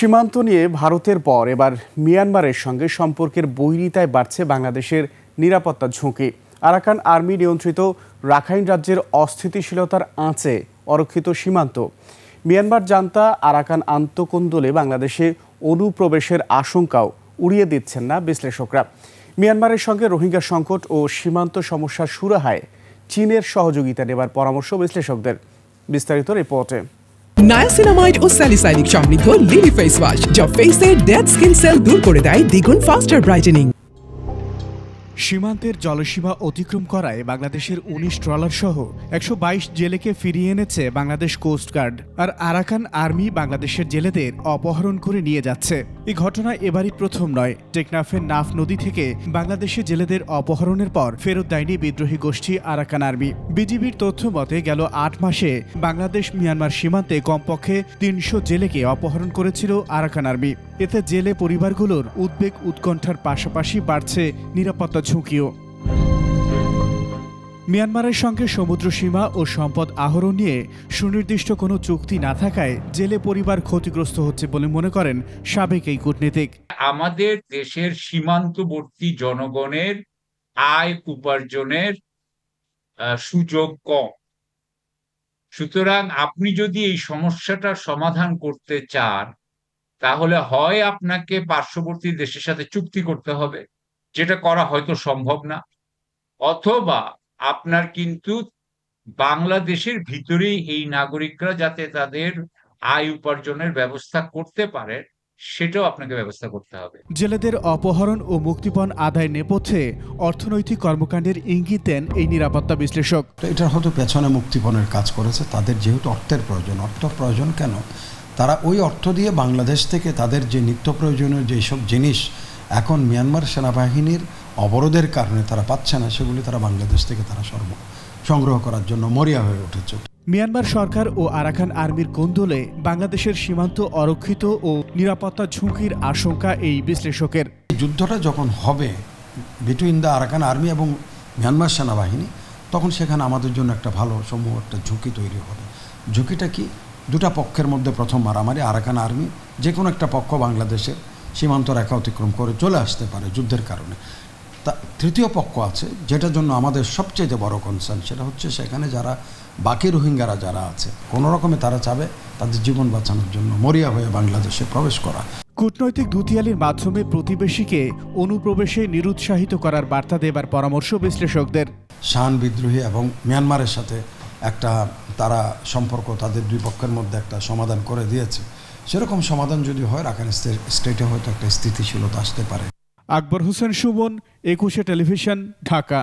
সীমান্ত নিয়ে ভারতের পর এবার মিয়ানমারের সঙ্গে সম্পর্কের বৈরিতায় বাড়ছে বাংলাদেশের নিরাপত্তা ঝুঁকি। আরাকান আর্মি নিয়ন্ত্রিত রাখাইন রাজ্যের অস্থিতিশীলতার আঁচে অরক্ষিত সীমান্ত। মিয়ানমার জান্তা আরাকান আন্তঃকোন্দলে বাংলাদেশে অনুপ্রবেশের আশঙ্কাও উড়িয়ে দিচ্ছেন না বিশ্লেষকরা। মিয়ানমারের সঙ্গে রোহিঙ্গা সংকট ও সীমান্ত সমস্যার সুরাহায় চীনের সহযোগিতা নেবার পরামর্শ বিশ্লেষকদের। বিস্তারিত রিপোর্টে। নায়াসিনামাইড ও স্যালিসাইলিক সমৃদ্ধ লিলি ফেস ওয়াশ যা ফেসের ডেড স্কিন সেল দূর করে দেয় দ্বিগুণ ফাস্টার ব্রাইটেনিং। সীমান্তের জলসীমা অতিক্রম করায় বাংলাদেশের ১৯ ট্রলার সহ ১২২ জেলেকে ফিরিয়ে এনেছে বাংলাদেশ কোস্টগার্ড। আর আরাকান আর্মি বাংলাদেশের জেলেদের অপহরণ করে নিয়ে যাচ্ছে। এই ঘটনা এবারই প্রথম নয়। টেকনাফের নাফ নদী থেকে বাংলাদেশে জেলেদের অপহরণের পর ফেরত দেয়নি বিদ্রোহী গোষ্ঠী আরাকান আর্মি। বিজিবির তথ্য মতে গেল ৮ মাসে বাংলাদেশ মিয়ানমার সীমান্তে কমপক্ষে ৩০০ জেলেকে অপহরণ করেছিল আরাকান আর্মি। এতে জেলে পরিবারগুলোর উদ্বেগ উৎকণ্ঠার পাশাপাশি বাড়ছে নিরাপত্তা ঝুঁকিও। মিয়ানমারের সঙ্গে সমুদ্র সীমা ও সম্পদ আহরণ নিয়ে সুনির্দিষ্ট কোনো চুক্তি না থাকায় জেলে পরিবার ক্ষতিগ্রস্ত হচ্ছে বলে মনে করেন সাবেক এই কূটনীতিক। আমাদের দেশের সীমান্তবর্তী জনগণের আয় উপার্জনের সুযোগ কম। সুতরাং আপনি যদি এই সমস্যাটার সমাধান করতে চান, তাহলে হয় আপনাকে পার্শ্ববর্তী দেশের সাথে চুক্তি করতে হবে, যেটা করা হয়তো সম্ভব না, অথবা আপনার কিন্তু বাংলাদেশের ভিতরেই এই নাগরিকরা যাতে তাদের আয় উপার্জনের ব্যবস্থা করতে পারে, সেটাও আপনাকে ব্যবস্থা করতে হবে। জেলেদের অপহরণ ও মুক্তিপণ আদায় নেপথ্যে অর্থনৈতিক কর্মকাণ্ডের ইঙ্গিত দেন এই নিরাপত্তা বিশ্লেষক। এটার হয়তো পেছনে মুক্তিপণের কাজ করেছে। তাদের যেহেতু অর্থের প্রয়োজন, প্রয়োজন কেন, তারা ওই অর্থ দিয়ে বাংলাদেশ থেকে তাদের যে নিত্য প্রয়োজনীয় যেসব জিনিস এখন মিয়ানমার সেনাবাহিনীর অবরোধের কারণে তারা পাচ্ছে না, সেগুলি তারা বাংলাদেশ থেকে তারা সংগ্রহ করার জন্য মরিয়া হয়ে উঠেছে। মিয়ানমার সরকার ও আরাকান আর্মির কোন্দলে বাংলাদেশের সীমান্ত অরক্ষিত ও নিরাপত্তা ঝুঁকির আশঙ্কা এই বিশ্লেষকের। যুদ্ধটা যখন হবে বিটুইন দ্য আরাকান আর্মি এবং মিয়ানমার সেনাবাহিনী, তখন সেখানে আমাদের জন্য একটা ভালো সমূহ একটা ঝুঁকি তৈরি হবে। ঝুঁকিটা কি? দুটা পক্ষের মধ্যে প্রথম মারামারি। আরাকান আর্মি যে কোনো একটা পক্ষ বাংলাদেশের সীমান্ত রেখা অতিক্রম করে চলে আসতে পারে যুদ্ধের কারণে। তা তৃতীয় পক্ষ আছে, যেটার জন্য আমাদের সবচেয়ে বড় কনসার্ন, সেটা হচ্ছে সেখানে যারা বাকি রোহিঙ্গারা যারা আছে, কোনো রকমে তারা চাবে তাদের জীবন বাঁচানোর জন্য মরিয়া হয়ে বাংলাদেশে প্রবেশ করা। কূটনৈতিক দুতিয়ালির মাধ্যমে প্রতিবেশীকে অনুপ্রবেশে নিরুৎসাহিত করার বার্তা দেবার পরামর্শ বিশ্লেষকদের। শান বিদ্রোহী এবং মিয়ানমারের সাথে একটা তারা সম্পর্ক তাদের দুই পক্ষের মধ্যে একটা সমাধান করে দিয়েছে। সেরকম সমাধান যদি হয়, রাখাইন স্টেটে হয়তো একটা স্থিতিশীলতা আসতে পারে। আকবর হোসেন সুমন, ২১ টেলিভিশন, ঢাকা।